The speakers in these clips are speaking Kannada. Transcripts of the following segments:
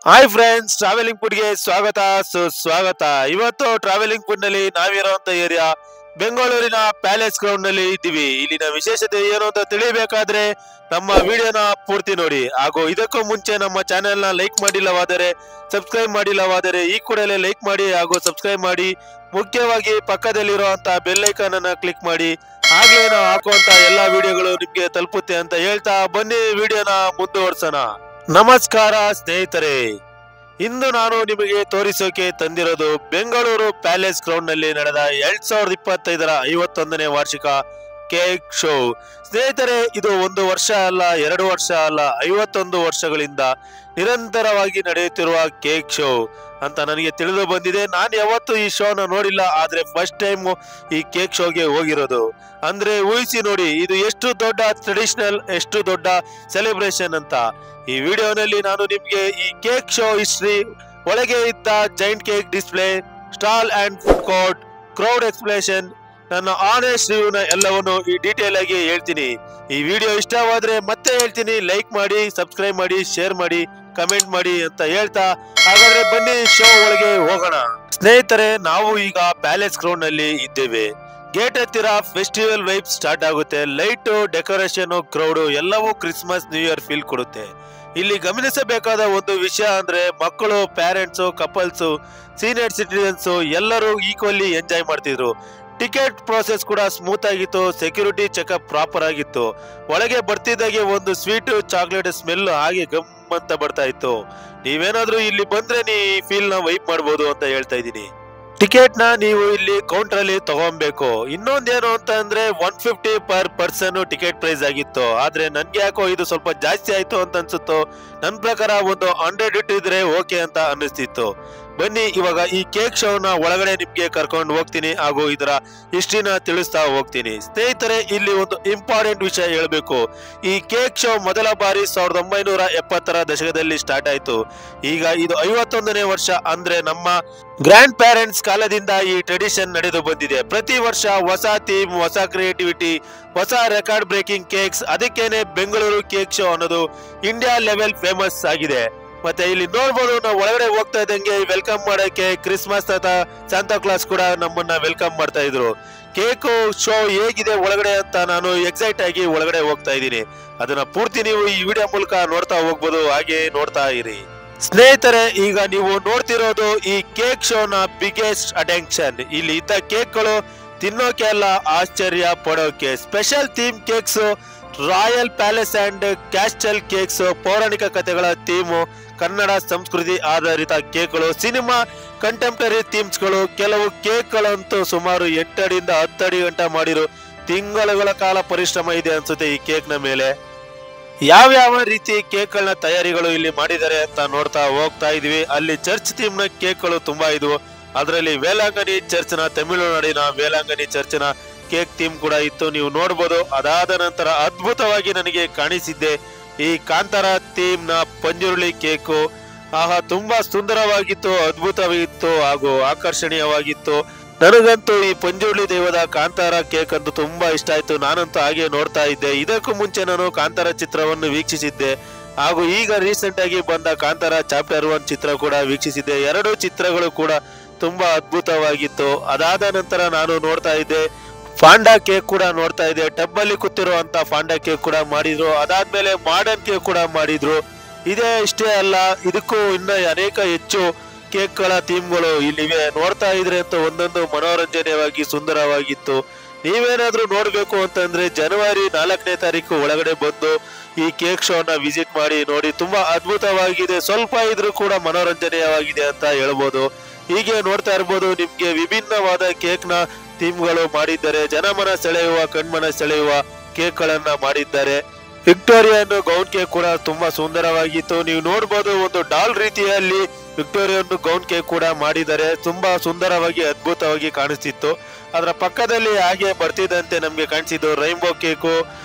ಹಾಯ್ ಫ್ರೆಂಡ್ಸ್, ಟ್ರಾವೆಲಿಂಗ್ ಫುಡ್ ಗೆ ಸ್ವಾಗತ ಸುಸ್ವಾಗತ. ಇವತ್ತು ಟ್ರಾವೆಲಿಂಗ್ ಫುಡ್ ನಲ್ಲಿ ನಾವಿರುವಂತ ಏರಿಯಾ ಬೆಂಗಳೂರಿನ ಪ್ಯಾಲೇಸ್ ಗ್ರೌಂಡ್ ನಲ್ಲಿ ಇದ್ದೀವಿ. ಇಲ್ಲಿನ ವಿಶೇಷತೆ ಏನು ಅಂತ ತಿಳಿಬೇಕಾದ್ರೆ ನಮ್ಮ ವಿಡಿಯೋನ ಪೂರ್ತಿ ನೋಡಿ. ಹಾಗೂ ಇದಕ್ಕೂ ಮುಂಚೆ ನಮ್ಮ ಚಾನೆಲ್ ನ ಲೈಕ್ ಮಾಡಿಲ್ಲವಾದರೆ ಈ ಕೂಡಲೇ ಲೈಕ್ ಮಾಡಿ ಹಾಗೂ ಸಬ್ಸ್ಕ್ರೈಬ್ ಮಾಡಿ. ಮುಖ್ಯವಾಗಿ ಪಕ್ಕದಲ್ಲಿರುವಂತ ಬೆಲ್ ಐಕಾನ್ ಅನ್ನ ಕ್ಲಿಕ್ ಮಾಡಿ. ಆಗ್ಲೇ ನಾವು ಹಾಕುವಂತ ಎಲ್ಲಾ ವಿಡಿಯೋಗಳು ನಿಮ್ಗೆ ತಲುಪುತ್ತೆ ಅಂತ ಹೇಳ್ತಾ ಬನ್ನಿ ವಿಡಿಯೋನ ಮುಂದುವರ್ಸೋಣ. ನಮಸ್ಕಾರ ಸ್ನೇಹಿತರೆ, ಇಂದು ನಾನು ನಿಮಗೆ ತೋರಿಸೋಕೆ ತಂದಿರೋದು ಬೆಂಗಳೂರು ಪ್ಯಾಲೇಸ್ ಗ್ರೌಂಡ್ ನಲ್ಲಿ ನಡೆದ 2025ರ 51ನೇ ವಾರ್ಷಿಕ ಕೇಕ್ ಶೋ. ಸ್ನೇಹಿತರೆ, ಇದು 1 ವರ್ಷ ಅಲ್ಲ, 2 ವರ್ಷ ಅಲ್ಲ, 51 ವರ್ಷಗಳಿಂದ ನಿರಂತರವಾಗಿ ನಡೆಯುತ್ತಿರುವ ಕೇಕ್ ಶೋ ಅಂತ ನನಗೆ ತಿಳಿದು ಬಂದಿದೆ. ನಾನು ಯಾವತ್ತೂ ಈ ಶೋನ ನೋಡಿಲ್ಲ, ಆದ್ರೆ ಫಸ್ಟ್ ಟೈಮ್ ಈ ಕೇಕ್ ಶೋಗೆ ಹೋಗಿರೋದು. ಅಂದ್ರೆ ಊಹಿಸಿ ನೋಡಿ, ಇದು ಎಷ್ಟು ದೊಡ್ಡ ಟ್ರೆಡಿಷನಲ್, ಎಷ್ಟು ದೊಡ್ಡ ಸೆಲೆಬ್ರೇಷನ್ ಅಂತ. ಈ ವಿಡಿಯೋನಲ್ಲಿ ನಾನು ನಿಮ್ಗೆ ಈ ಕೇಕ್ ಶೋ ಹಿಸ್ಟ್ರಿ, ಒಳಗೆ ಇದ್ದ giant cake display, stall and food court, crowd explanation, ನನ್ನ ಆನೆಸ್ಟ್ ರಿವ್ಯೂನ ಎಲ್ಲವನ್ನು ಈ ಡೀಟೇಲ್ ಆಗಿ ಹೇಳ್ತೀನಿ. ಈ ವಿಡಿಯೋ ಇಷ್ಟವಾದ್ರೆ ಮತ್ತೆ ಹೇಳ್ತೀನಿ, ಲೈಕ್ ಮಾಡಿ, ಸಬ್ಸ್ಕ್ರೈಬ್ ಮಾಡಿ, ಶೇರ್ ಮಾಡಿ, ಕಮೆಂಟ್ ಮಾಡಿ ಅಂತ ಹೇಳ್ತಾ ಹಾಗಾದ್ರೆ ಬನ್ನಿ ಶೋ ಒಳಗೆ ಹೋಗೋಣ. ಸ್ನೇಹಿತರೆ, ನಾವು ಈಗ ಪ್ಯಾಲೇಸ್ ಗ್ರೌಂಡ್ ನಲ್ಲಿ ಇದ್ದೇವೆ. ಗೇಟ್ ಹತ್ತಿರ ಫೆಸ್ಟಿವಲ್ ವೈಬ್ ಸ್ಟಾರ್ಟ್ ಆಗುತ್ತೆ. ಲೈಟ್, ಡೆಕೋರೇಷನ್, ಕ್ರೌಡ್ ಎಲ್ಲವೂ ಕ್ರಿಸ್ಮಸ್ ನ್ಯೂ ಇಯರ್ ಫೀಲ್ ಕೊಡುತ್ತೆ. ಇಲ್ಲಿ ಗಮನಿಸಬೇಕಾದ ಒಂದು ವಿಷಯ ಅಂದ್ರೆ ಮಕ್ಕಳು, ಪ್ಯಾರೆಂಟ್ಸ್, ಕಪಲ್ಸ್, ಸೀನಿಯರ್ ಸಿಟಿಜನ್ಸ್ ಎಲ್ಲರೂ ಈಕ್ವಲಿ ಎಂಜಾಯ್ ಮಾಡ್ತಿದ್ರು. ಟಿಕೆಟ್ ಪ್ರೋಸೆಸ್ ಕೂಡ ಸ್ಮೂತ್ ಆಗಿತ್ತು. ಸೆಕ್ಯೂರಿಟಿ ಚೆಕ್ಅಪ್ ಪ್ರಾಪರ್ ಆಗಿತ್ತು. ಒಳಗೆ ಬರ್ತಿದ್ದಾಗೆ ಒಂದು ಸ್ವೀಟ್ ಚಾಕ್ಲೇಟ್ ಸ್ಮೆಲ್ ಹಾಗೆ ಗಮ್ ಅಂತ ಬರ್ತಾ ಇತ್ತು. ನೀವೇನಾದ್ರೂ ಇಲ್ಲಿ ಬಂದ್ರೆ ಈ ಫೀಲ್ ನ ವೈಪ್ ಮಾಡಬಹುದು ಅಂತ ಹೇಳ್ತಾ ಇದ್ದೀನಿ. ಟಿಕೆಟ್ ನ ನೀವು ಇಲ್ಲಿ ಕೌಂಟರ್ ಅಲ್ಲಿ ತಗೊಬೇಕು. ಇನ್ನೊಂದೇನು ಅಂತ ಅಂದ್ರೆ 150 ಪರ್ ಪರ್ಸನ್ ಟಿಕೆಟ್ ಪ್ರೈಸ್ ಆಗಿತ್ತು. ಆದ್ರೆ ನನ್ಗೆ ಯಾಕೋ ಇದು ಸ್ವಲ್ಪ ಜಾಸ್ತಿ ಆಯ್ತು ಅಂತ ಅನ್ಸುತ್ತೋ. ನನ್ ಪ್ರಕಾರ ಒಂದು 100 ಇಟ್ಟಿದ್ರೆ ಓಕೆ ಅಂತ ಅನ್ನಿಸ್ತಿತ್ತು. ಬನ್ನಿ ಇವಾಗ ಈ ಕೇಕ್ ಶೋನ ಒಳಗಡೆ ನಿಮ್ಗೆ ಕರ್ಕೊಂಡು ಹೋಗ್ತೀನಿ ಹಾಗೂ ಇದರ ಹಿಸ್ಟ್ರಿನ ತಿಳಿಸ್ತಾ ಹೋಗ್ತೀನಿ. ಸ್ನೇಹಿತರೆ, ಇಲ್ಲಿ ಒಂದು ಇಂಪಾರ್ಟೆಂಟ್ ವಿಷಯ ಹೇಳ್ಬೇಕು. ಈ ಕೇಕ್ ಶೋ ಮೊದಲ ಬಾರಿ 1970ರ ದಶಕದಲ್ಲಿ ಸ್ಟಾರ್ಟ್ ಆಯ್ತು. ಈಗ ಇದು 51ನೇ ವರ್ಷ. ಅಂದ್ರೆ ನಮ್ಮ ಗ್ರ್ಯಾಂಡ್ ಪೇರೆಂಟ್ಸ್ ಕಾಲದಿಂದ ಈ ಟ್ರೆಡಿಷನ್ ನಡೆದು ಬಂದಿದೆ. ಪ್ರತಿ ವರ್ಷ ಹೊಸ ಥೀಮ್, ಹೊಸ ಕ್ರಿಯೇಟಿವಿಟಿ, ಹೊಸ ರೆಕಾರ್ಡ್ ಬ್ರೇಕಿಂಗ್ ಕೇಕ್ಸ್. ಅದಕ್ಕೇನೆ ಬೆಂಗಳೂರು ಕೇಕ್ ಶೋ ಅನ್ನೋದು ಇಂಡಿಯಾ ಲೆವೆಲ್ ಫೇಮಸ್ ಆಗಿದೆ. ಮತ್ತೆ ಇಲ್ಲಿ ನೋಡ್ಬೋದು, ನಾವು ಒಳಗಡೆ ಹೋಗ್ತಾ ಇದ್ದಂಗೆ ವೆಲ್ಕಮ್ ಮಾಡಕ್ಕೆ ಕ್ರಿಸ್ಮಸ್ ತಾತ, ಸಾಂತಾ ಕ್ಲಾಸ್ ಕೂಡ ನಮ್ಮನ್ನ ವೆಲ್ಕಮ್ ಮಾಡ್ತಾ ಇದ್ರು. ಕೇಕ್ ಶೋ ಹೇಗಿದೆ ಒಳಗಡೆ ಅಂತ ನಾನು ಎಕ್ಸೈಟ್ ಆಗಿ ಒಳಗಡೆ ಹೋಗ್ತಾ ಇದ್ದೀನಿ. ಅದನ್ನ ಪೂರ್ತಿ ನೀವು ಈ ವಿಡಿಯೋ ಮೂಲಕ ನೋಡ್ತಾ ಹೋಗ್ಬೋದು, ಹಾಗೆ ನೋಡ್ತಾ ಇರಿ. ಸ್ನೇಹಿತರೆ, ಈಗ ನೀವು ನೋಡ್ತಿರೋದು ಈ ಕೇಕ್ ಶೋನ ಬಿಗ್ಗೆಸ್ಟ್ ಅಟೆನ್ಷನ್. ಇಲ್ಲಿ ಇದ್ದ ಕೇಕ್ಗಳು ತಿನ್ನೋಕೆ ಅಲ್ಲ, ಆಶ್ಚರ್ಯ ಪಡೋಕೆ. Special theme cakes, royal palace and castle cakes, ಪೌರಾಣಿಕ ಕಥೆಗಳ ಥೀಮು, ಕನ್ನಡ ಸಂಸ್ಕೃತಿ ಆಧಾರಿತ ಕೇಕ್ಗಳು, ಸಿನಿಮಾ ಕಂಟೆಂಪರರಿ ಥೀಮ್ಸ್ಗಳು. ಕೆಲವು ಕೇಕ್ಗಳಂತೂ ಸುಮಾರು 8 ಅಡಿಯಿಂದ 10 ಅಡಿ ಗಂಟ ಮಾಡಿರೋ ತಿಂಗಳುಗಳ ಕಾಲ ಪರಿಶ್ರಮ ಇದೆ ಅನ್ಸುತ್ತೆ ಈ ಕೇಕ್ ನ ಮೇಲೆ. ಯಾವ ರೀತಿ ಕೇಕ್ಗಳನ್ನ ತಯಾರಿಗಳು ಇಲ್ಲಿ ಮಾಡಿದ್ದಾರೆ ಅಂತ ನೋಡ್ತಾ ಹೋಗ್ತಾ ಇದೀವಿ. ಅಲ್ಲಿ ಚರ್ಚ್ ಥೀಮ್ ನ ಕೇಕ್ಗಳು ತುಂಬಾ ಇದ್ವು. ಅದರಲ್ಲಿ ವೇಲಾಂಗಣಿ ಚರ್ಚ್ನ, ತಮಿಳುನಾಡಿನ ವೇಲಾಂಗಣಿ ಚರ್ಚ್ನ ಕೇಕ್ ಥೀಮ್ ಕೂಡ ಇತ್ತು, ನೀವು ನೋಡ್ಬೋದು. ಅದಾದ ನಂತರ ಅದ್ಭುತವಾಗಿ ನನಗೆ ಕಾಣಿಸಿದ್ದೆ ಈ ಕಾಂತಾರ ಥೀಮ್ ನ ಪಂಜುರುಳಿ ಕೇಕು. ಆಹಾ, ತುಂಬಾ ಸುಂದರವಾಗಿತ್ತು, ಅದ್ಭುತವಾಗಿತ್ತು ಹಾಗೂ ಆಕರ್ಷಣೀಯವಾಗಿತ್ತು. ನನಗಂತೂ ಈ ಪಂಜುರ್ಲಿ ದೈವದ ಕಾಂತಾರ ಕೇಕ್ ಅಂತೂ ತುಂಬಾ ಇಷ್ಟ ಆಯ್ತು. ನಾನಂತೂ ಹಾಗೆ ನೋಡ್ತಾ ಇದ್ದೆ. ಇದಕ್ಕೂ ಮುಂಚೆ ನಾನು ಕಾಂತಾರ ಚಿತ್ರವನ್ನು ವೀಕ್ಷಿಸಿದ್ದೆ ಹಾಗೂ ಈಗ ರೀಸೆಂಟ್ ಆಗಿ ಬಂದ ಕಾಂತಾರ ಚಾಪ್ಟರ್ 1 ಚಿತ್ರ ಕೂಡ ವೀಕ್ಷಿಸಿದ್ದೆ. 2 ಚಿತ್ರಗಳು ಕೂಡ ತುಂಬಾ ಅದ್ಭುತವಾಗಿತ್ತು. ಅದಾದ ನಂತರ ನಾನು ನೋಡ್ತಾ ಇದ್ದೆ ಫಾಂಡಾ ಕೇಕ್ ಕೂಡ ನೋಡ್ತಾ ಇದ್ದೆ. ಟಬ್ ಅಲ್ಲಿ ಕೂತಿರುವಂತ ಫಾಂಡಾ ಕೇಕ್ ಕೂಡ ಮಾಡಿದ್ರು. ಅದಾದ್ಮೇಲೆ ಮಾಡರ್ನ್ ಕೇಕ್ ಕೂಡ ಮಾಡಿದ್ರು. ಇದೇ ಇಷ್ಟೇ ಅಲ್ಲ, ಇದಕ್ಕೂ ಇನ್ನ ಅನೇಕ ಹೆಚ್ಚು ಕೇಕ್ಗಳ ಥೀಮ್ಗಳು ಇಲ್ಲಿವೆ. ನೋಡ್ತಾ ಇದ್ರೆ ಅಂತ ಒಂದೊಂದು ಮನೋರಂಜನೆಯಾಗಿ ಸುಂದರವಾಗಿತ್ತು. ನೀವೇನಾದ್ರೂ ನೋಡ್ಬೇಕು ಅಂತಂದ್ರೆ ಜನವರಿ 4ನೇ ತಾರೀಕು ಒಳಗಡೆ ಬಂದು ಈ ಕೇಕ್ ಶೋನ ವಿಸಿಟ್ ಮಾಡಿ ನೋಡಿ. ತುಂಬಾ ಅದ್ಭುತವಾಗಿದೆ, ಸ್ವಲ್ಪ ಇದ್ರೂ ಕೂಡ ಮನೋರಂಜನೆಯವಾಗಿದೆ ಅಂತ ಹೇಳ್ಬೋದು. ಹೀಗೆ ನೋಡ್ತಾ ಇರ್ಬೋದು, ನಿಮ್ಗೆ ವಿಭಿನ್ನವಾದ ಕೇಕ್ ನ ಥೀಮ್ಗಳು ಮಾಡಿದ್ದಾರೆ. ಜನಮನ ಸೆಳೆಯುವ, ಕಣ್ಮನ ಸೆಳೆಯುವ ಕೇಕ್ ಗಳನ್ನ ಮಾಡಿದ್ದಾರೆ. ವಿಕ್ಟೋರಿಯನ್ ಗೌನ್ ಕೇಕ್ ಕೂಡ ತುಂಬಾ ಸುಂದರವಾಗಿತ್ತು. ನೀವು ನೋಡ್ಬೋದು, ಒಂದು ಡಾಲ್ ರೀತಿಯಲ್ಲಿ ವಿಕ್ಟೋರಿಯನ್ ಗೌನ್ ಕೇಕ್ ಕೂಡ ಮಾಡಿದ್ದಾರೆ. ತುಂಬಾ ಸುಂದರವಾಗಿ, ಅದ್ಭುತವಾಗಿ ಕಾಣಿಸ್ತಿತ್ತು. ಅದರ ಪಕ್ಕದಲ್ಲಿ ಹಾಗೆ ಬರ್ತಿದ್ದಂತೆ ನಮ್ಗೆ ಕಾಣಿಸಿದ್ದು ರೈನ್ಬೋ ಕೇಕು.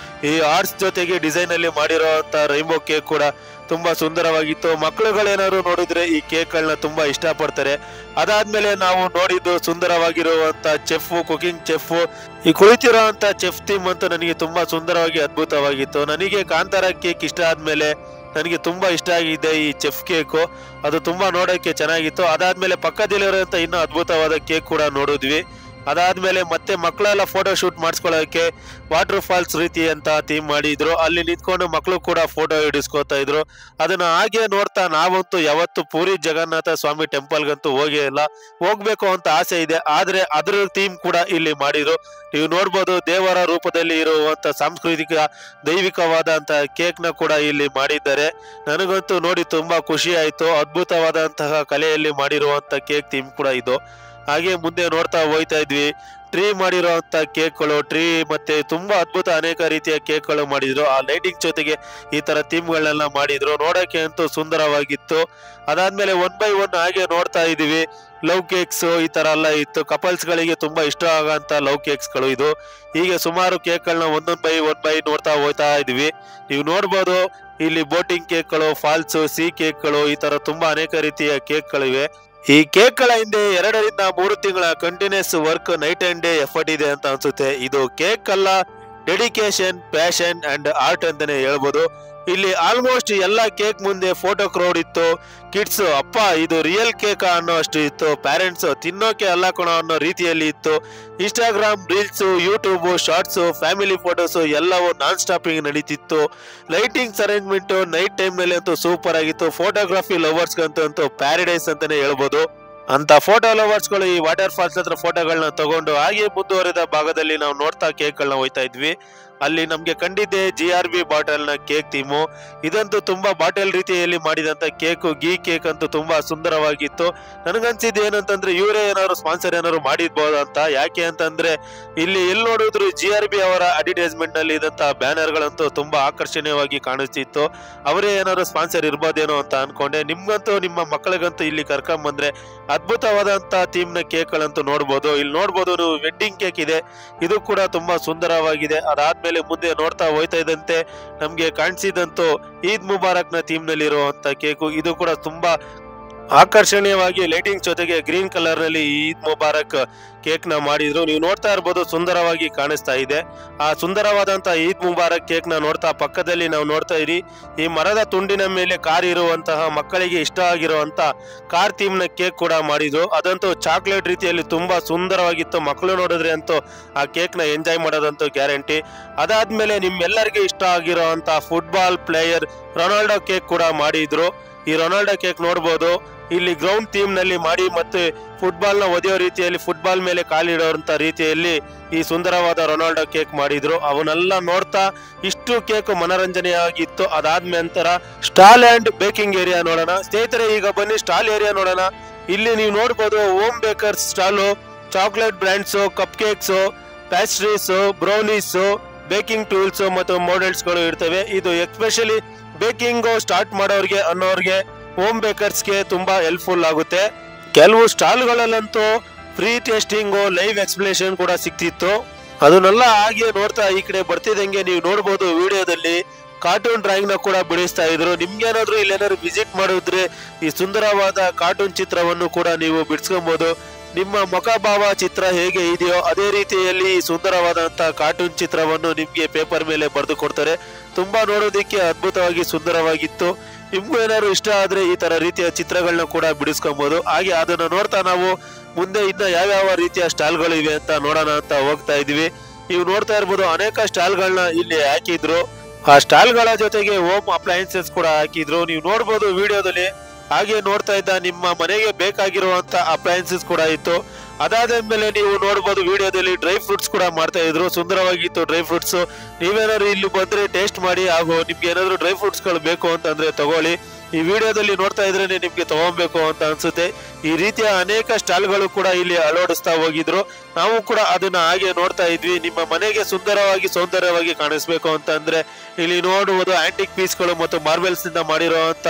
ಈ ಆರ್ಟ್ಸ್ ಜೊತೆಗೆ ಡಿಸೈನ್ ಅಲ್ಲಿ ಮಾಡಿರುವಂತ ರೈನ್ಬೋ ಕೇಕ್ ಕೂಡ ತುಂಬಾ ಸುಂದರವಾಗಿತ್ತು. ಮಕ್ಕಳುಗಳೇನಾದ್ರು ನೋಡಿದ್ರೆ ಈ ಕೇಕ್ ಗಳನ್ನ ತುಂಬಾ ಇಷ್ಟಪಡ್ತಾರೆ. ಅದಾದ್ಮೇಲೆ ನಾವು ನೋಡಿದ್ದು ಸುಂದರವಾಗಿರುವಂತ ಚೆಫ್, ಕುಕಿಂಗ್ ಚೆಫ್. ಈ ಕುಳಿತಿರುವಂತ ಚೆಫ್ ಥೀಮ್ ಅಂತೂ ನನಗೆ ತುಂಬಾ ಸುಂದರವಾಗಿ, ಅದ್ಭುತವಾಗಿತ್ತು. ನನಗೆ ಕಾಂತಾರ ಕೇಕ್ ಇಷ್ಟ ಆದ್ಮೇಲೆ ನನಗೆ ತುಂಬಾ ಇಷ್ಟ ಆಗಿದೆ ಈ ಚೆಫ್ ಕೇಕು. ಅದು ತುಂಬಾ ನೋಡೋಕ್ಕೆ ಚೆನ್ನಾಗಿತ್ತು. ಅದಾದ್ಮೇಲೆ ಪಕ್ಕದಲ್ಲಿರುವಂತ ಇನ್ನೂ ಅದ್ಭುತವಾದ ಕೇಕ್ ಕೂಡ ನೋಡಿದ್ವಿ. ಅದಾದ್ಮೇಲೆ ಮತ್ತೆ ಮಕ್ಕಳೆಲ್ಲ ಫೋಟೋ ಶೂಟ್ ಮಾಡಿಸ್ಕೊಳ್ಳೋಕೆ ವಾಟರ್ ಫಾಲ್ಸ್ ರೀತಿ ಅಂತ ಥೀಮ್ ಮಾಡಿದ್ರು. ಅಲ್ಲಿ ನಿಂತ್ಕೊಂಡು ಮಕ್ಕಳು ಕೂಡ ಫೋಟೋ ಹಿಡಿಸ್ಕೊತಾ ಇದ್ರು. ಅದನ್ನ ಹಾಗೆ ನೋಡ್ತಾ ನಾವಂತೂ ಯಾವತ್ತು ಪೂರಿ ಜಗನ್ನಾಥ ಸ್ವಾಮಿ ಟೆಂಪಲ್ಗಂತೂ ಹೋಗೇ ಇಲ್ಲ. ಹೋಗ್ಬೇಕು ಅಂತ ಆಸೆ ಇದೆ, ಆದ್ರೆ ಅದ್ರ ಥೀಮ್ ಕೂಡ ಇಲ್ಲಿ ಮಾಡಿದ್ರು. ನೀವು ನೋಡ್ಬೋದು, ದೇವರ ರೂಪದಲ್ಲಿ ಇರುವಂತ ಸಾಂಸ್ಕೃತಿಕ ದೈವಿಕವಾದಂತ ಕೇಕ್ ನ ಕೂಡ ಇಲ್ಲಿ ಮಾಡಿದ್ದಾರೆ. ನನಗಂತೂ ನೋಡಿ ತುಂಬಾ ಖುಷಿ ಆಯ್ತು. ಅದ್ಭುತವಾದಂತಹ ಕಲೆಯಲ್ಲಿ ಮಾಡಿರುವಂತ ಕೇಕ್ ಥೀಮ್ ಕೂಡ ಇದು. ಹಾಗೆ ಮುಂದೆ ನೋಡ್ತಾ ಹೋಗ್ತಾ ಇದ್ವಿ. ಟ್ರೀ ಮಾಡಿರುವಂತ ಕೇಕ್ಗಳು, ಟ್ರೀ ಮತ್ತೆ ತುಂಬಾ ಅದ್ಭುತ ಅನೇಕ ರೀತಿಯ ಕೇಕ್ಗಳು ಮಾಡಿದ್ರು. ಆ ಲೈಟಿಂಗ್ ಜೊತೆಗೆ ಈ ತರ ಥೀಮ್ಗಳನ್ನೆಲ್ಲ ಮಾಡಿದ್ರು. ನೋಡಕ್ಕೆ ಅಂತೂ ಸುಂದರವಾಗಿತ್ತು. ಅದಾದ್ಮೇಲೆ 1 by 1 ಹಾಗೆ ನೋಡ್ತಾ ಇದೀವಿ. ಲವ್ ಕೇಕ್ಸ್ ಈ ತರ ಎಲ್ಲ ಇತ್ತು. ಕಪಲ್ಸ್ ಗಳಿಗೆ ತುಂಬಾ ಇಷ್ಟ ಆಗಂತ ಲವ್ ಕೇಕ್ಸ್ ಗಳು ಇದು. ಹೀಗೆ ಸುಮಾರು ಕೇಕ್ಗಳನ್ನ 1 by 1 ನೋಡ್ತಾ ಹೋಗ್ತಾ ಇದೀವಿ. ನೀವು ನೋಡ್ಬೋದು, ಇಲ್ಲಿ ಬೋಟಿಂಗ್ ಕೇಕ್ಗಳು, ಫಾಲ್ಸ್, ಸಿ ಕೇಕ್ಗಳು, ಈ ತರ ತುಂಬಾ ಅನೇಕ ರೀತಿಯ ಕೇಕ್ಗಳಿವೆ. ಈ ಕೇಕ್ ಗಳ ಹಿಂದೆ 2 ರಿಂದ 3 ತಿಂಗಳ continuous work, night and day effort ಇದೆ ಅಂತ ಅನ್ಸುತ್ತೆ. ಇದು ಕೇಕ್ ಅಲ್ಲ, ಡೆಡಿಕೇಶನ್, ಪ್ಯಾಷನ್ ಅಂಡ್ ಆರ್ಟ್ ಅಂತಾನೆ ಹೇಳ್ಬೋದು. ಇಲ್ಲಿ ಆಲ್ಮೋಸ್ಟ್ ಎಲ್ಲ ಕೇಕ್ ಮುಂದೆ ಫೋಟೋ ಕ್ರೌಡ್ ಇತ್ತು. ಕಿಡ್ಸ್ ಅಪ್ಪ ಇದು ರಿಯಲ್ ಕೇಕ್ ಅನ್ನೋ ಅಷ್ಟು ಇತ್ತು. ಪ್ಯಾರೆಂಟ್ಸ್ ತಿನ್ನೋಕೆ ಅಲ್ಲ ಕಣೋ ಅನ್ನೋ ರೀತಿಯಲ್ಲಿ ಇತ್ತು. Instagram reels, YouTube shorts, family photos ಎಲ್ಲವೂ ನಾನ್ ಸ್ಟಾಪಿಂಗ್ ನಡೀತಿತ್ತು. ಲೈಟಿಂಗ್ಸ್ ಅರೇಂಜ್ಮೆಂಟ್ ನೈಟ್ ಟೈಮ್ ನಲ್ಲಿ ಅಂತೂ ಸೂಪರ್ ಆಗಿತ್ತು. ಫೋಟೋಗ್ರಫಿ ಲವರ್ಸ್ ಅಂತೂ ಪ್ಯಾರಡೈಸ್ ಅಂತಾನೆ ಹೇಳ್ಬೋದು. ಅಂತ ಫೋಟೋ ಲವರ್ಸ್ ಗಳು ಈ ವಾಟರ್ ಫಾಲ್ಸ್ ಹತ್ರ ಫೋಟೋಗಳನ್ನ ತಗೊಂಡು ಹಾಗೆ ಮುಂದುವರೆದ ಭಾಗದಲ್ಲಿ ನಾವು ನೋಡ್ತಾ ಕೇಕ್ ಗಳನ್ನ ಹೋಯ್ತಾ ಇದ್ವಿ. ಅಲ್ಲಿ ನಮ್ಗೆ ಕಂಡಿದ್ದೆ GRB ಬಾಟಲ್ ನ ಕೇಕ್ ಥೀಮು. ಇದಂತೂ ತುಂಬಾ ಬಾಟಲ್ ರೀತಿಯಲ್ಲಿ ಮಾಡಿದಂತ ಕೇಕ್, ಗೀ ಕೇಕ್ ಅಂತೂ ತುಂಬಾ ಸುಂದರವಾಗಿತ್ತು. ನನಗನ್ಸಿದ್ದು ಏನಂತಂದ್ರೆ ಇವರೇ ಏನಾದ್ರು ಸ್ಪಾನ್ಸರ್ ಏನಾದ್ರು ಮಾಡಿರ್ಬೋದು ಅಂತ. ಯಾಕೆ ಅಂತಂದ್ರೆ ಇಲ್ಲಿ ಎಲ್ಲಿ ನೋಡಿದ್ರು GRB ಅವರ ಅಡ್ವರ್ಟೈಸ್ಮೆಂಟ್ ನಲ್ಲಿ ಇದಂತ ಬ್ಯಾನರ್ ಗಳಂತೂ ತುಂಬಾ ಆಕರ್ಷಣೀಯವಾಗಿ ಕಾಣಿಸ್ತಿತ್ತು. ಅವರೇ ಏನಾದ್ರು ಸ್ಪಾನ್ಸರ್ ಇರ್ಬೋದೇನೋ ಅಂತ ಅನ್ಕೊಂಡೆ. ನಿಮ್ಗಂತೂ ನಿಮ್ಮ ಮಕ್ಕಳಿಗಂತೂ ಇಲ್ಲಿ ಕರ್ಕೊಂಡ್ ಬಂದ್ರೆ ಅದ್ಭುತವಾದಂತ ಥೀಮ್ ನ ಕೇಕ್ ಗಳಂತೂ ನೋಡ್ಬೋದು. ಇಲ್ಲಿ ನೋಡ್ಬೋದು, ವೆಡ್ಡಿಂಗ್ ಕೇಕ್ ಇದೆ. ಇದು ಕೂಡ ತುಂಬಾ ಸುಂದರವಾಗಿದೆ. ಅದಾದ್ಮೇಲೆ ಮುಂದೆ ನೋಡ್ತಾ ಹೋಯ್ತಾ ಇದ್ದಂತೆ ನಮ್ಗೆ ಕಾಣಿಸಿದಂತೂ ಈದ್ ಮುಬಾರಕ್ ನ ಥೀಮ್ ನಲ್ಲಿ ಇರುವಂತ ಕೇಕು. ಇದು ಕೂಡ ತುಂಬಾ ಆಕರ್ಷಣೀಯವಾಗಿ ಲೈಟಿಂಗ್ ಜೊತೆಗೆ ಗ್ರೀನ್ ಕಲರ್ ನಲ್ಲಿ ಈದ್ ಮುಬಾರಕ್ ಕೇಕ್ ನ ಮಾಡಿದ್ರು. ನೀವು ನೋಡ್ತಾ ಇರ್ಬೋದು, ಸುಂದರವಾಗಿ ಕಾಣಿಸ್ತಾ ಇದೆ. ಆ ಸುಂದರವಾದಂತ ಈದ್ ಮುಬಾರಕ್ ಕೇಕ್ ನ ನೋಡ್ತಾ ಪಕ್ಕದಲ್ಲಿ ನಾವು ನೋಡ್ತಾ ಇರಿ, ಈ ಮರದ ತುಂಡಿನ ಮೇಲೆ ಕಾರ್ ಇರುವಂತಹ ಮಕ್ಕಳಿಗೆ ಇಷ್ಟ ಆಗಿರುವಂತ ಕಾರ್ ಥೀಮ್ ನ ಕೇಕ್ ಕೂಡ ಮಾಡಿದ್ರು. ಅದಂತೂ ಚಾಕ್ಲೇಟ್ ರೀತಿಯಲ್ಲಿ ತುಂಬಾ ಸುಂದರವಾಗಿತ್ತು. ಮಕ್ಕಳು ನೋಡಿದ್ರೆ ಅಂತೂ ಆ ಕೇಕ್ ನ ಎಂಜಾಯ್ ಮಾಡೋದಂತೂ ಗ್ಯಾರಂಟಿ. ಅದಾದ್ಮೇಲೆ ನಿಮ್ಮೆಲ್ಲರಿಗೆ ಇಷ್ಟ ಆಗಿರುವಂತ ಫುಟ್ಬಾಲ್ ಪ್ಲೇಯರ್ ರೊನಾಲ್ಡೋ ಕೇಕ್ ಕೂಡ ಮಾಡಿದ್ರು. ಈ ರೊನಾಲ್ಡೋ ಕೇಕ್ ನೋಡ್ಬೋದು, ಇಲ್ಲಿ ಗ್ರೌಂಡ್ ಥೀಮ್ ನಲ್ಲಿ ಮಾಡಿ ಮತ್ತೆ ಫುಟ್ಬಾಲ್ ನ ಒದೆಯೋ ರೀತಿಯಲ್ಲಿ, ಫುಟ್ಬಾಲ್ ಮೇಲೆ ಕಾಲಿಡುವಂತ ರೀತಿಯಲ್ಲಿ ಈ ಸುಂದರವಾದ ರೊನಾಲ್ಡೋ ಕೇಕ್ ಮಾಡಿದ್ರು. ಅವನ್ನೆಲ್ಲ ನೋಡ್ತಾ ಇಷ್ಟು ಕೇಕ್ ಮನರಂಜನೆಯಾಗಿತ್ತು. ಅದಾದ್ಮೇಲೆ ನಂತರ ಸ್ಟಾಲ್ ಅಂಡ್ ಬೇಕಿಂಗ್ ಏರಿಯಾ ನೋಡೋಣ ಸ್ನೇಹಿತರೆ. ಈಗ ಬನ್ನಿ ಸ್ಟಾಲ್ ಏರಿಯಾ ನೋಡೋಣ. ಇಲ್ಲಿ ನೀವು ನೋಡ್ಬೋದು, home bakers stall, chocolate brands, cup cakes, pastries, brownies, baking tools ಮತ್ತು ಮಾಡೆಲ್ಸ್ ಗಳು ಇರ್ತವೆ. ಇದು ಎಸ್ಪೆಷಲಿ ಬೇಕಿಂಗ್ ಸ್ಟಾರ್ಟ್ ಮಾಡೋರ್ಗೆ ಅನ್ನೋರ್ಗೆ, ಹೋಮ್ ಬೇಕರ್ಸ್ಗೆ ತುಂಬಾ ಹೆಲ್ಪ್ಫುಲ್ ಆಗುತ್ತೆ. ಕೆಲವು ಸ್ಟಾಲ್ಗಳಲ್ಲಂತೂ ಫ್ರೀ ಟೇಸ್ಟಿಂಗ್, ಲೈವ್ ಎಕ್ಸ್ಪ್ಲೇಷನ್ ಕೂಡ ಸಿಕ್ತಿತ್ತು. ಅದನ್ನೆಲ್ಲ ಹಾಗೆ ನೋಡ್ತಾ ಈ ಕಡೆ ಬರ್ತಿದಂಗೆ ನೀವು ನೋಡ್ಬೋದು, ವಿಡಿಯೋದಲ್ಲಿ ಕಾರ್ಟೂನ್ ಡ್ರಾಯಿಂಗ್ ನ ಕೂಡ ಬಿಡಿಸ್ತಾ ಇದ್ರು. ನಿಮ್ಗೇನಾದ್ರು ಇಲ್ಲೇನಾದ್ರು ವಿಸಿಟ್ ಮಾಡಿದ್ರೆ ಈ ಸುಂದರವಾದ ಕಾರ್ಟೂನ್ ಚಿತ್ರವನ್ನು ಕೂಡ ನೀವು ಬಿಡಿಸ್ಕೊಬಹುದು. ನಿಮ್ಮ ಮುಖಭಾವ ಚಿತ್ರ ಹೇಗೆ ಇದೆಯೋ ಅದೇ ರೀತಿಯಲ್ಲಿ ಸುಂದರವಾದಂತ ಕಾರ್ಟೂನ್ ಚಿತ್ರವನ್ನು ನಿಮ್ಗೆ ಪೇಪರ್ ಮೇಲೆ ಬರೆದು ಕೊಡ್ತಾರೆ. ತುಂಬಾ ನೋಡೋದಿಕ್ಕೆ ಅದ್ಭುತವಾಗಿ ಸುಂದರವಾಗಿತ್ತು. ನಿಮ್ಗೂ ಏನಾದ್ರು ಇಷ್ಟ ಆದ್ರೆ ಈ ತರ ರೀತಿಯ ಚಿತ್ರಗಳನ್ನ ಕೂಡ ಬಿಡಿಸ್ಕೊಬಹುದು. ಹಾಗೆ ಅದನ್ನ ನೋಡ್ತಾ ನಾವು ಮುಂದೆ ಇನ್ನ ಯಾವ್ಯಾವ ರೀತಿಯ ಸ್ಟಾಲ್ಗಳು ಇವೆ ಅಂತ ನೋಡೋಣ ಅಂತ ಹೋಗ್ತಾ ಇದೀವಿ. ನೀವು ನೋಡ್ತಾ ಇರ್ಬೋದು, ಅನೇಕ ಸ್ಟಾಲ್ಗಳನ್ನ ಇಲ್ಲಿ ಹಾಕಿದ್ರು. ಆ ಸ್ಟಾಲ್ಗಳ ಜೊತೆಗೆ ಹೋಮ್ ಅಪ್ಲಯನ್ಸಸ್ ಕೂಡ ಹಾಕಿದ್ರು. ನೀವು ನೋಡ್ಬೋದು ವಿಡಿಯೋದಲ್ಲಿ. ಹಾಗೆ ನೋಡ್ತಾ ಇದ್ದ ನಿಮ್ಮ ಮನೆಗೆ ಬೇಕಾಗಿರುವಂತ ಅಪ್ಲಯನ್ಸಸ್ ಕೂಡ ಇತ್ತು. ಅದಾದ್ಮೇಲೆ ನೀವು ನೋಡ್ಬೋದು ವಿಡಿಯೋದಲ್ಲಿ ಡ್ರೈ ಫ್ರೂಟ್ಸ್ ಕೂಡ ಮಾಡ್ತಾ ಇದ್ರು. ಸುಂದರವಾಗಿತ್ತು ಡ್ರೈ ಫ್ರೂಟ್ಸ್. ನೀವೇನಾದ್ರು ಇಲ್ಲಿ ಬಂದ್ರೆ ಟೇಸ್ಟ್ ಮಾಡಿ, ಹಾಗೂ ನಿಮ್ಗೆ ಏನಾದ್ರು ಡ್ರೈ ಫ್ರೂಟ್ಸ್ ಗಳು ಬೇಕು ಅಂತಂದ್ರೆ ತಗೊಳ್ಳಿ. ಈ ವಿಡಿಯೋದಲ್ಲಿ ನೋಡ್ತಾ ಇದ್ರೇನೆ ನಿಮ್ಗೆ ತಗೊಬೇಕು ಅಂತ ಅನ್ಸುತ್ತೆ. ಈ ರೀತಿಯ ಅನೇಕ ಸ್ಟಾಲ್ಗಳು ಕೂಡ ಇಲ್ಲಿ ಅಳವಡಿಸ್ತಾ ಹೋಗಿದ್ರು. ನಾವು ಕೂಡ ಅದನ್ನ ಹಾಗೆ ನೋಡ್ತಾ ಇದ್ವಿ. ನಿಮ್ಮ ಮನೆಗೆ ಸುಂದರವಾಗಿ ಸೌಂದರ್ಯವಾಗಿ ಕಾಣಿಸ್ಬೇಕು ಅಂತಂದ್ರೆ ಇಲ್ಲಿ ನೋಡುವುದು ಆಂಟಿಕ್ ಪೀಸ್ಗಳು ಮತ್ತು ಮಾರ್ಬಲ್ಸ್ ನಿಂದ ಮಾಡಿರುವಂತ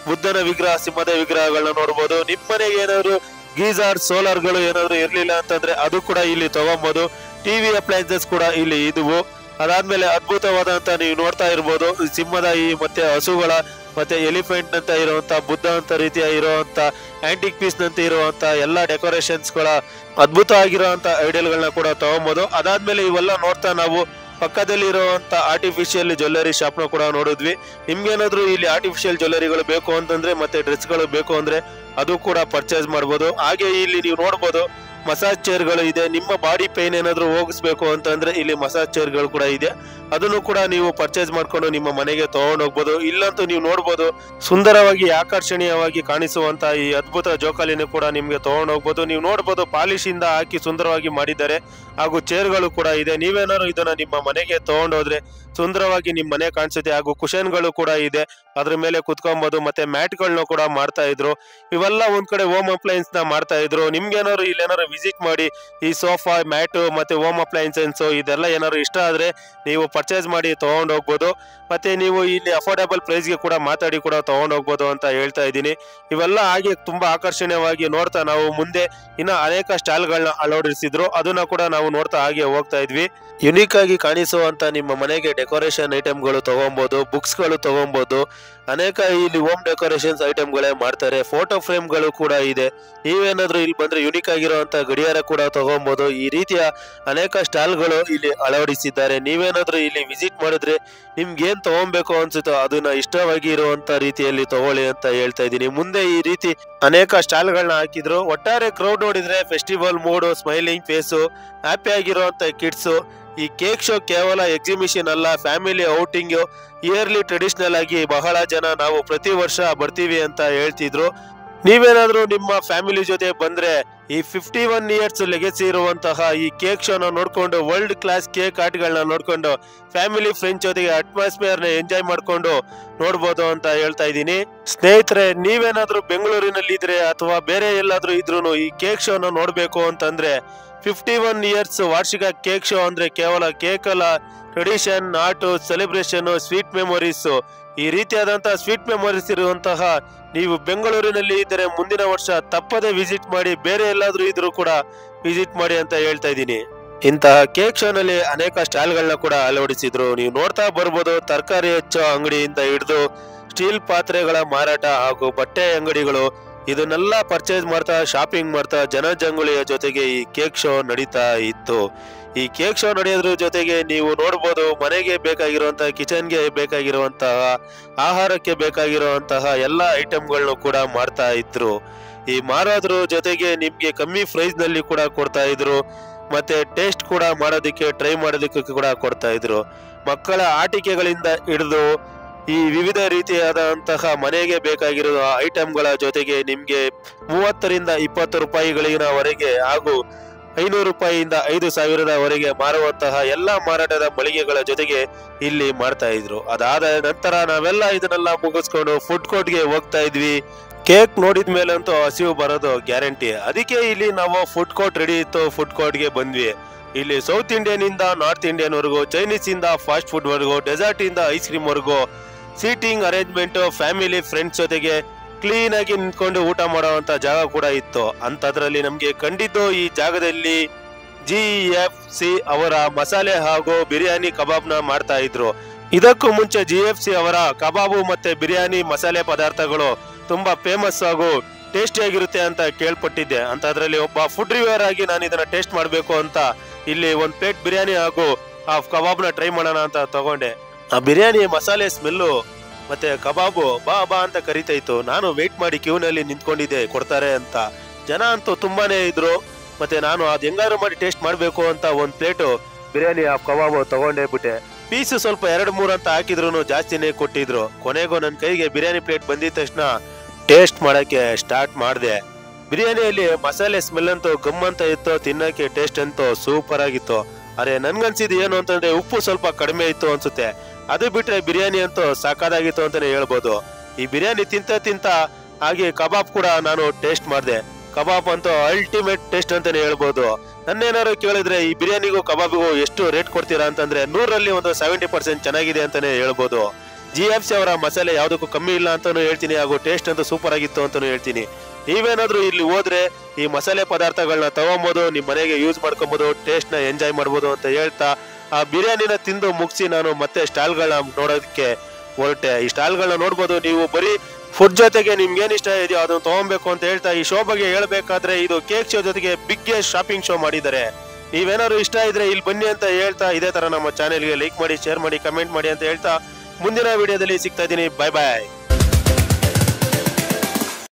ಬುದ್ಧನ ವಿಗ್ರಹ, ಸಿಂಹದ ವಿಗ್ರಹಗಳನ್ನ ನೋಡ್ಬೋದು. ನಿಮ್ಮ ಮನೆಗೆ ಏನಾದ್ರು ಗೀಸರ್, ಸೋಲಾರ್ ಗಳು ಏನಾದ್ರು ಇರ್ಲಿಲ್ಲ ಅಂತಂದ್ರೆ ಅದು ಕೂಡ ಇಲ್ಲಿ ತಗೊಬಹುದು. ಟಿವಿ ಅಪ್ಲಯನ್ಸಸ್ ಕೂಡ ಇಲ್ಲಿ ಇದ್ವು. ಅದಾದ್ಮೇಲೆ ಅದ್ಭುತವಾದಂತ ನೀವು ನೋಡ್ತಾ ಇರ್ಬೋದು, ಸಿಂಹದ ಮತ್ತೆ ಹಸುಗಳ ಮತ್ತೆ ಎಲಿಫೆಂಟ್ ನಂತ ಇರುವಂತ, ಬುದ್ಧ ಅಂತ ರೀತಿಯ ಇರುವಂತ, ಆಂಟಿಕ್ ಪೀಸ್ ನಂತ ಇರುವಂತ ಎಲ್ಲಾ ಡೆಕೋರೇಷನ್ಸ್ ಗಳ ಅದ್ಭುತ ಆಗಿರುವಂತ ಐಡಿಯಲ್ ಗಳನ್ನ ಕೂಡ ತಗೊಬಹುದು. ಅದಾದ್ಮೇಲೆ ಇವೆಲ್ಲ ನೋಡ್ತಾ ನಾವು ಪಕ್ಕದಲ್ಲಿ ಇರುವಂತ ಆರ್ಟಿಫಿಷಿಯಲ್ ಜ್ಯುವೆಲ್ಲರಿ ಶಾಪ್ನ ಕೂಡ ನೋಡಿದ್ವಿ. ನಿಮ್ಗೇನಾದ್ರೂ ಇಲ್ಲಿ ಆರ್ಟಿಫಿಷಿಯಲ್ ಜ್ಯುವೆಲ್ಲರಿಗಳು ಬೇಕು ಅಂತಂದ್ರೆ ಮತ್ತೆ ಡ್ರೆಸ್ಗಳು ಬೇಕು ಅಂದ್ರೆ ಅದು ಕೂಡ ಪರ್ಚೇಸ್ ಮಾಡ್ಬೋದು. ಹಾಗೆ ಇಲ್ಲಿ ನೀವು ನೋಡ್ಬೋದು ಮಸಾಜ್ ಚೇರ್ಗಳು ಇದೆ. ನಿಮ್ಮ ಬಾಡಿ ಪೇನ್ ಏನಾದ್ರೂ ಹೋಗಿಸ್ಬೇಕು ಅಂತಂದ್ರೆ ಇಲ್ಲಿ ಮಸಾಜ್ ಚೇರ್ಗಳು ಕೂಡ ಇದೆ. ಅದನ್ನು ಕೂಡ ನೀವು ಪರ್ಚೇಸ್ ಮಾಡ್ಕೊಂಡು ನಿಮ್ಮ ಮನೆಗೆ ತಗೊಂಡು ಹೋಗ್ಬೋದು. ಇಲ್ಲಂತೂ ನೀವು ನೋಡ್ಬೋದು ಸುಂದರವಾಗಿ ಆಕರ್ಷಣೀಯವಾಗಿ ಕಾಣಿಸುವಂತ ಈ ಅದ್ಭುತ ಜೋಕಾಲಿನೂ ಕೂಡ ನಿಮ್ಗೆ ತಗೊಂಡು ಹೋಗ್ಬೋದು. ನೀವು ನೋಡ್ಬೋದು ಪಾಲಿಶ್ ಇಂದ ಹಾಕಿ ಸುಂದರವಾಗಿ ಮಾಡಿದ್ದಾರೆ. ಹಾಗೂ ಚೇರ್ಗಳು ಕೂಡ ಇದೆ. ನೀವೇನಾದ್ರು ಇದನ್ನ ನಿಮ್ಮ ಮನೆಗೆ ತಗೊಂಡೋದ್ರೆ ಸುಂದರವಾಗಿ ನಿಮ್ ಮನೆ ಕಾಣಿಸುತ್ತೆ. ಹಾಗೂ ಕುಶನ್ಗಳು ಕೂಡ ಇದೆ, ಅದ್ರ ಮೇಲೆ ಕುತ್ಕೊಬಹುದು. ಮತ್ತೆ ಮ್ಯಾಟ್ ಗಳನ್ನ ಕೂಡ ಮಾಡ್ತಾ ಇದ್ರು. ಇವೆಲ್ಲ ಒಂದ್ ಕಡೆ ಹೋಮ್ ಅಪ್ಲೈನ್ಸ್ ನ ಮಾಡ್ತಾ ಇದ್ರು. ನಿಮ್ಗೇನಾದ್ರು ಇಲ್ಲೇನಾದ್ರು ವಿಸಿಟ್ ಮಾಡಿ ಈ ಸೋಫಾ ಮ್ಯಾಟ್ ಮತ್ತೆ ಹೋಮ್ ಅಪ್ಲೈನ್ಸಸ್ ಇದೆಲ್ಲ ಏನಾದ್ರು ಇಷ್ಟ ಆದ್ರೆ ನೀವು ಪರ್ಚೇಸ್ ಮಾಡಿ ತಗೊಂಡು ಹೋಗ್ಬೋದು. ಮತ್ತೆ ನೀವು ಇಲ್ಲಿ ಅಫೋರ್ಡಬಲ್ ಪ್ರೈಸ್ ಗೆ ಕೂಡ ಮಾತಾಡಿ ಕೂಡ ತಗೊಂಡು ಹೋಗ್ಬೋದು ಅಂತ ಹೇಳ್ತಾ ಇದ್ದೀನಿ. ಇವೆಲ್ಲ ಹಾಗೆ ತುಂಬಾ ಆಕರ್ಷಣೀಯವಾಗಿ ನೋಡ್ತಾ ನಾವು ಮುಂದೆ ಇನ್ನ ಅನೇಕ ಸ್ಟಾಲ್ ಗಳನ್ನ ಅಳವಡಿಸಿದ್ರು, ಅದನ್ನ ಕೂಡ ನಾವು ನೋಡ್ತಾ ಹಾಗೆ ಹೋಗ್ತಾ ಇದ್ವಿ. ಯುನೀಕ್ ಆಗಿ ಕಾಣಿಸುವಂತ ನಿಮ್ಮ ಮನೆಗೆ ಡೆಕೋರೇಷನ್ ಐಟಮ್ಗಳು ತಗೊಬಹುದು, ಬುಕ್ಸ್ ಗಳು ತಗೊಬಹುದು. ಅನೇಕ ಇಲ್ಲಿ ಹೋಮ್ ಡೆಕೋರೇಷನ್ಸ್ ಐಟಮ್ಗಳೇ ಮಾಡ್ತಾರೆ. ಫೋಟೋ ಫ್ರೇಮ್ ಗಳು ಕೂಡ ಇದೆ. ನೀವೇನಾದ್ರೂ ಇಲ್ಲಿ ಬಂದ್ರೆ ಯುನೀಕ್ ಆಗಿರುವಂತ ಗಡಿಯಾರ ಕೂಡ ತಗೊಬಹುದು. ಈ ರೀತಿಯ ಅನೇಕ ಸ್ಟಾಲ್ ಗಳು ಇಲ್ಲಿ ಅಳವಡಿಸಿದ್ದಾರೆ. ನೀವೇನಾದ್ರೂ ಇಲ್ಲಿ ವಿಸಿಟ್ ಮಾಡಿದ್ರೆ ನಿಮ್ಗೆ ಏನ್ ತಗೊಬೇಕು ಅನ್ಸುತ್ತೋ ಅದನ್ನ ಇಷ್ಟವಾಗಿ ಇರುವಂತ ರೀತಿಯಲ್ಲಿ ತಗೊಳ್ಳಿ ಅಂತ ಹೇಳ್ತಾ ಇದ್ದೀನಿ. ಮುಂದೆ ಈ ರೀತಿ ಅನೇಕ ಸ್ಟಾಲ್ ಗಳನ್ನ ಹಾಕಿದ್ರು. ಒಟ್ಟಾರೆ ಕ್ರೌಡ್ ನೋಡಿದ್ರೆ festival mood, smiling face, happy ಆಗಿರುವಂತ ಕಿಡ್ಸ್. ಈ ಕೇಕ್ ಶೋ ಕೇವಲ ಎಕ್ಸಿಬಿಷನ್ ಅಲ್ಲ, ಫ್ಯಾಮಿಲಿ ಔಟಿಂಗ್, ಇಯರ್ಲಿ ಟ್ರೆಡಿಷನಲ್ ಆಗಿ ಬಹಳ ಜನ ನಾವು ಪ್ರತಿ ವರ್ಷ ಬರ್ತೀವಿ ಅಂತ ಹೇಳ್ತಿದ್ರು. ನೀವೇನಾದ್ರೂ ನಿಮ್ಮ ಫ್ಯಾಮಿಲಿ ಜೊತೆ ಬಂದ್ರೆ ಈ 51 ಇಯರ್ಸ್ ಲೆಗೆಸಿ ಇರುವಂತಹ ಈ ಕೇಕ್ ಶೋನ ನೋಡ್ಕೊಂಡು, ವರ್ಲ್ಡ್ ಕ್ಲಾಸ್ ಕೇಕ್ ಆರ್ಟ್ಗಳನ್ನ ನೋಡ್ಕೊಂಡು ಫ್ಯಾಮಿಲಿ ಫ್ರೆಂಡ್ಸ್ ಜೊತೆಗೆ ಅಟ್ಮಾಸ್ಫಿಯರ್ ನ ಎಂಜಾಯ್ ಮಾಡ್ಕೊಂಡು ನೋಡ್ಬೋದು ಅಂತ ಹೇಳ್ತಾ ಇದ್ದೀನಿ. ಸ್ನೇಹಿತರೆ, ನೀವೇನಾದ್ರೂ ಬೆಂಗಳೂರಿನಲ್ಲಿ ಇದ್ರೆ ಅಥವಾ ಬೇರೆ ಎಲ್ಲಾದ್ರೂ ಇದ್ರು ಈ ಕೇಕ್ ಶೋನ ನೋಡ್ಬೇಕು ಅಂತಂದ್ರೆ 51 ಇಯರ್ಸ್ ವಾರ್ಷಿಕ ಕೇಕ್ ಶೋ ಅಂದ್ರೆ ಕೇವಲ ಕೇಕ್ ಅಲ್ಲ, tradition, art, celebration, sweet memories, ಈ ರೀತಿಯಾದಂತಹ ಸ್ವೀಟ್ ಮೆಮೊರೀಸ್ ಇರುವಂತಹ ನೀವು ಬೆಂಗಳೂರಿನಲ್ಲಿ ಇದ್ದರೆ ಮುಂದಿನ ವರ್ಷ ತಪ್ಪದೆ ವಿಸಿಟ್ ಮಾಡಿ. ಬೇರೆ ಎಲ್ಲಾದ್ರೂ ಇದ್ರೂ ಕೂಡ ವಿಸಿಟ್ ಮಾಡಿ ಅಂತ ಹೇಳ್ತಾ ಇದ್ದೀನಿ. ಇಂತಹ ಕೇಕ್ ಶೋನಲ್ಲಿ ಅನೇಕ ಸ್ಟಾಲ್ ಗಳನ್ನ ಕೂಡ ಅಳವಡಿಸಿದ್ರು. ನೀವು ನೋಡ್ತಾ ಬರ್ಬೋದು, ತರಕಾರಿ ಹೆಚ್ಚೋ ಅಂಗಡಿಯಿಂದ ಹಿಡಿದು ಸ್ಟೀಲ್ ಪಾತ್ರೆಗಳ ಮಾರಾಟ ಹಾಗೂ ಬಟ್ಟೆ ಅಂಗಡಿಗಳು, ಇದನ್ನೆಲ್ಲ ಪರ್ಚೇಸ್ ಮಾಡ್ತಾ ಶಾಪಿಂಗ್ ಮಾಡ್ತಾ ಜನಜಂಗುಳಿಯ ಜೊತೆಗೆ ಈ ಕೇಕ್ ಶೋ ನಡೀತಾ ಇತ್ತು. ಈ ಕೇಕ್ ಶೋ ನಡೆಯೋದ್ರ ಜೊತೆಗೆ ನೀವು ನೋಡ್ಬೋದು ಮನೆಗೆ ಬೇಕಾಗಿರುವಂತಹ, ಕಿಚನ್ಗೆ ಬೇಕಾಗಿರುವಂತಹ, ಆಹಾರಕ್ಕೆ ಬೇಕಾಗಿರುವಂತಹ ಎಲ್ಲ ಐಟಮ್ಗಳನ್ನು ಕೂಡ ಮಾಡ್ತಾ ಇದ್ರು. ಈ ಮಾರೋದ್ರ ಜೊತೆಗೆ ನಿಮ್ಗೆ ಕಮ್ಮಿ ಪ್ರೈಸ್ ನಲ್ಲಿ ಕೂಡ ಕೊಡ್ತಾ ಇದ್ರು. ಮತ್ತೆ ಟೇಸ್ಟ್ ಕೂಡ ಮಾಡೋದಕ್ಕೆ, ಟ್ರೈ ಮಾಡೋದಕ್ಕೆ ಕೂಡ ಕೊಡ್ತಾ ಇದ್ರು. ಮಕ್ಕಳ ಆಟಿಕೆಗಳಿಂದ ಹಿಡಿದು ಈ ವಿವಿಧ ರೀತಿಯಾದಂತಹ ಮನೆಗೆ ಬೇಕಾಗಿರೋ ಐಟಮ್ಗಳ ಜೊತೆಗೆ ನಿಮ್ಗೆ 30 ರಿಂದ 20 ರೂಪಾಯಿಗಳಿನವರೆಗೆ ಹಾಗೂ 500 ರೂಪಾಯಿಯಿಂದ 5,000 ಮಾರುವಂತಹ ಎಲ್ಲಾ ಮಾರಾಟದ ಮಳಿಗೆಗಳ ಜೊತೆಗೆ ಇಲ್ಲಿ ಮಾಡ್ತಾ ಇದ್ರು. ಅದಾದ ನಂತರ ನಾವೆಲ್ಲ ಇದನ್ನೆಲ್ಲ ಮುಗಿಸ್ಕೊಂಡು ಫುಡ್ ಕೋರ್ಟ್ಗೆ ಹೋಗ್ತಾ ಇದ್ವಿ. ಕೇಕ್ ನೋಡಿದ ಮೇಲೆ ಅಂತೂ ಹಸಿವು ಬರೋದು ಗ್ಯಾರಂಟಿ. ಅದಕ್ಕೆ ಇಲ್ಲಿ ನಾವು ಫುಡ್ ಕೋರ್ಟ್ ರೆಡಿ ಇತ್ತು, ಫುಡ್ ಕೋರ್ಟ್ಗೆ ಬಂದ್ವಿ. ಇಲ್ಲಿ ಸೌತ್ ಇಂಡಿಯನ್ ಇಂದ ನಾರ್ತ್ ಇಂಡಿಯನ್ ವರೆಗೂ, ಚೈನೀಸ್ ಇಂದ ಫಾಸ್ಟ್ ಫುಡ್ ವರೆಗೂ, ಡೆಸರ್ಟ್ ಇಂದ ಐಸ್ ಕ್ರೀಮ್ ವರೆಗೂ ಸೀಟಿಂಗ್ ಅರೇಂಜ್ಮೆಂಟ್, ಫ್ಯಾಮಿಲಿ ಫ್ರೆಂಡ್ಸ್ ಜೊತೆಗೆ ಕ್ಲೀನ್ ಆಗಿ ನಿಂತ್ಕೊಂಡು ಊಟ ಮಾಡುವಂತ ಜಾಗ ಕೂಡ ಇತ್ತು. ಅಂತದ್ರಲ್ಲಿ ನಮ್ಗೆ ಕಂಡಿದ್ದು ಈ ಜಾಗದಲ್ಲಿ GFC ಅವರ ಮಸಾಲೆ ಹಾಗೂ ಬಿರಿಯಾನಿ ಕಬಾಬ್ನ ಮಾಡ್ತಾ ಇದ್ರು. ಇದಕ್ಕೂ ಮುಂಚೆ GFC ಅವರ ಕಬಾಬು ಮತ್ತೆ ಬಿರಿಯಾನಿ ಮಸಾಲೆ ಪದಾರ್ಥಗಳು ತುಂಬಾ ಫೇಮಸ್ ಹಾಗೂ ಟೇಸ್ಟಿ ಆಗಿರುತ್ತೆ ಅಂತ ಕೇಳ್ಪಟ್ಟಿದ್ದೆ. ಅಂತದ್ರಲ್ಲಿ ಒಬ್ಬ ಫುಡ್ ರಿವ್ಯೂವರ್ ಆಗಿ ನಾನು ಇದನ್ನ ಟೇಸ್ಟ್ ಮಾಡ್ಬೇಕು ಅಂತ ಇಲ್ಲಿ ಒಂದ್ ಪ್ಲೇಟ್ ಬಿರಿಯಾನಿ ಹಾಗೂ ಆ ಕಬಾಬ್ನ ಟ್ರೈ ಮಾಡೋಣ ಅಂತ ತಗೊಂಡೆ. ಆ ಬಿರಿಯಾನಿ ಮಸಾಲೆ ಸ್ಮೆಲ್ಲು ಮತ್ತೆ ಕಬಾಬು ಬಾ ಬಾ ಅಂತ ಕರಿತಾ ಇತ್ತು. ನಾನು ವೇಟ್ ಮಾಡಿ ಕ್ಯೂನಲ್ಲಿ ನಿಂತ್ಕೊಂಡಿದ್ದೆ ಕೊಡ್ತಾರೆ ಅಂತ. ಜನ ಅಂತೂ ತುಂಬಾನೇ ಇದ್ರು. ಮತ್ತೆ ನಾನು ಅದ್ ಹೆಂಗಾರು ಮಾಡಿ ಟೇಸ್ಟ್ ಮಾಡ್ಬೇಕು ಅಂತ ಒಂದ್ ಪ್ಲೇಟು ಬಿರಿಯಾನಿ ಆ ಕಬಾಬು ತಗೊಂಡೇ ಬಿಟ್ಟೆ. ಪೀಸ್ ಸ್ವಲ್ಪ 2-3 ಅಂತ ಹಾಕಿದ್ರು ಜಾಸ್ತಿನೇ ಕೊಟ್ಟಿದ್ರು. ಕೊನೆಗೂ ನನ್ನ ಕೈಗೆ ಬಿರಿಯಾನಿ ಪ್ಲೇಟ್ ಬಂದಿದ ತಕ್ಷಣ ಟೇಸ್ಟ್ ಮಾಡಕ್ಕೆ ಸ್ಟಾರ್ಟ್ ಮಾಡಿದೆ. ಬಿರಿಯಾನಿಯಲ್ಲಿ ಮಸಾಲೆ ಸ್ಮೆಲ್ ಅಂತೂ ಗಮ್ಮಂತ ಇತ್ತು, ತಿನ್ನಕ್ಕೆ ಟೇಸ್ಟ್ ಅಂತೂ ಸೂಪರ್ ಆಗಿತ್ತು. ಅರೆ ನನ್ಗನ್ಸಿದ್ ಏನು ಅಂತಂದ್ರೆ ಉಪ್ಪು ಸ್ವಲ್ಪ ಕಡಿಮೆ ಇತ್ತು ಅನ್ಸುತ್ತೆ. ಅದು ಬಿಟ್ರೆ ಬಿರಿಯಾನಿ ಅಂತೂ ಸಾಕಾಗಿತ್ತು ಅಂತಾನೆ ಹೇಳ್ಬೋದು. ಈ ಬಿರಿಯಾನಿ ತಿಂತ ಹಾಗೆ ಕಬಾಬ್ ಕೂಡ ನಾನು ಟೇಸ್ಟ್ ಮಾಡಿದೆ. ಕಬಾಬ್ ಅಂತೂ ಅಲ್ಟಿಮೇಟ್ ಟೇಸ್ಟ್ ಅಂತಾನೆ ಹೇಳ್ಬೋದು. ನನ್ನೇನಾದ್ರು ಕೇಳಿದ್ರೆ ಈ ಬಿರಿಯಾನಿಗೂ ಕಬಾಬಿಗೂ ಎಷ್ಟು ರೇಟ್ ಕೊಡ್ತೀರಾ ಅಂತಂದ್ರೆ 100ರಲ್ಲಿ ಒಂದು 70% ಚೆನ್ನಾಗಿದೆ ಅಂತಾನೆ ಹೇಳ್ಬೋದು. GFC ಅವರ ಮಸಾಲೆ ಯಾವ್ದಕ್ಕೂ ಕಮ್ಮಿ ಇಲ್ಲ ಅಂತಾನು ಹೇಳ್ತೀನಿ, ಹಾಗೂ ಟೇಸ್ಟ್ ಅಂತೂ ಸೂಪರ್ ಆಗಿತ್ತು ಅಂತಾನು ಹೇಳ್ತೀನಿ. ನೀವೇನಾದ್ರೂ ಇಲ್ಲಿ ಹೋದ್ರೆ ಈ ಮಸಾಲೆ ಪದಾರ್ಥಗಳನ್ನ ತಗೊಬೋದು, ನಿಮ್ ಮನೆಗೆ ಯೂಸ್ ಮಾಡ್ಕೊಬಹುದು, ಟೇಸ್ಟ್ ನ ಎಂಜಾಯ್ ಮಾಡ್ಬೋದು ಅಂತ ಹೇಳ್ತಾ ಆ ಬಿರಿಯಾನಿನ ತಿಂದು ಮುಗಿಸಿ ನಾನು ಮತ್ತೆ ಸ್ಟಾಲ್ ಗಳನ್ನ ನೋಡೋದಕ್ಕೆ ಹೊರಟೆ. ಈ ಸ್ಟಾಲ್ ಗಳನ್ನ ನೋಡ್ಬೋದು ನೀವು. ಬರೀ ಫುಡ್ ಜೊತೆಗೆ ನಿಮ್ಗೆ ಏನ್ ಇಷ್ಟ ಇದೆಯೋ ಅದನ್ನ ತಗೊಬೇಕು ಅಂತ ಹೇಳ್ತಾ ಈ ಶೋ ಬಗ್ಗೆ ಹೇಳ್ಬೇಕಾದ್ರೆ ಇದು ಕೇಕ್ ಶೋ ಜೊತೆಗೆ ಬಿಗ್ಗೆಸ್ಟ್ ಶಾಪಿಂಗ್ ಶೋ ಮಾಡಿದ್ದಾರೆ. ನೀವೇನಾದ್ರು ಇಷ್ಟ ಇದ್ರೆ ಇಲ್ಲಿ ಬನ್ನಿ ಅಂತ ಹೇಳ್ತಾ, ಇದೇ ತರ ನಮ್ಮ ಚಾನೆಲ್ಗೆ ಲೈಕ್ ಮಾಡಿ, ಶೇರ್ ಮಾಡಿ, ಕಮೆಂಟ್ ಮಾಡಿ ಅಂತ ಹೇಳ್ತಾ ಮುಂದಿನ ವಿಡಿಯೋದಲ್ಲಿ ಸಿಗ್ತಾ ಇದ್ದೀನಿ. ಬಾಯ್ ಬಾಯ್.